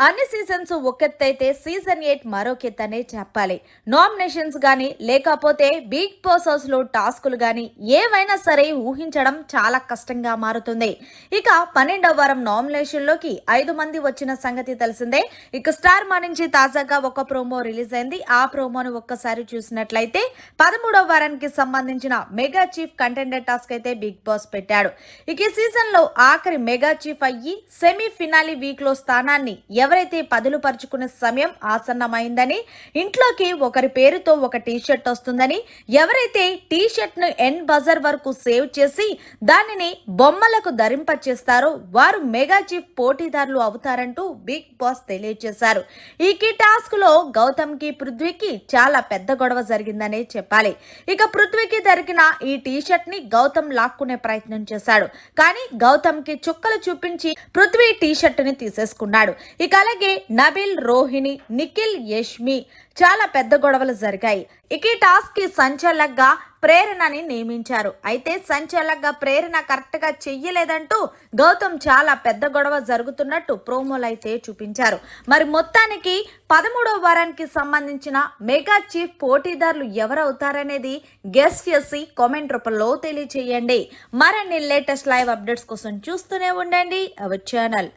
అన్ని seasons ఒకెత్తైతే season 8 మరొకెత్తనే చెప్పాలి. Nominations గానీ లేకపోతే బిగ్ బాస్ హౌస్ లో టాస్కులు గానీ ఏవైనా సరే ఊహించడం చాలా కష్టంగా మారుతుంది. ఇక 12వ వారం నామినేషన్ లోకి 5 మంది వచ్చిన సంగతి తెలిసిందే. ఇక స్టార్ మా నుంచి తాజాగా ఒక ప్రోమో రిలీజ్ అయింది. ఆ ప్రోమోను ఒక్కసారి చూసినట్లయితే 13వ వారానికి సంబంధించిన మెగా చీఫ్ కంటెండర్ టాస్క్ అయితే బిగ్ బాస్ పెట్టాడు. ఇక ఈ సీజన్ లో ఆఖరి మెగా చీఫ్ అయ్యి సెమీ ఫినాలి వీక్ లో స్థానాన్ని ఎవరైతే పదులుపరుచుకునే సమయం ఆసన్నమైందని, ఇంట్లోకి ఒకరి పేరుతో ఒక టీషర్ట్ వస్తుందని, ఎవరైతే టీషర్ట్ ను ఎండ్ బజర్ వరకు సేవ్ చేసి దానిని బొమ్మలకు ధరింపచేస్తారో వారు మెగా చీఫ్ పోటీదారులు అవుతారంటూ బిగ్ బాస్ తెలియజేశారు. ఈ కీ టాస్క్ లో గౌతమ్ కి పృథ్వీకి చాలా పెద్ద గొడవ జరిగిందనే చెప్పాలి. ఇక పృథ్వీకి దొరికిన ఈ టీషర్ట్ ని గౌతమ్ లాక్కునే ప్రయత్నం చేశాడు. కానీ గౌతమ్ కి చుక్కలు చూపించి పృథ్వీ టీషర్ట్ ని తీసేసుకున్నాడు. ఇక అలాగే నబిల్, రోహిణి, నిఖిల్, యష్మి చాలా పెద్ద గొడవలు జరిగాయి. ఇక ఈ టాస్క్ కి సంచాలక్గా ప్రేరణని నియమించారు. అయితే సంచాలక్గా ప్రేరణ కరెక్ట్ గా చెయ్యలేదంటూ గౌతమ్ చాలా పెద్ద గొడవ జరుగుతున్నట్టు ప్రోమోలు అయితే చూపించారు. మరి మొత్తానికి 13వ వారానికి సంబంధించిన మెగా చీఫ్ పోటీదారులు ఎవరవుతారనేది గెస్ చేసి కామెంట్ రూపంలో తెలియచేయండి. మరిన్ని లేటెస్ట్ లైవ్ అప్డేట్స్ కోసం చూస్తూనే ఉండండి అవర్ ఛానల్.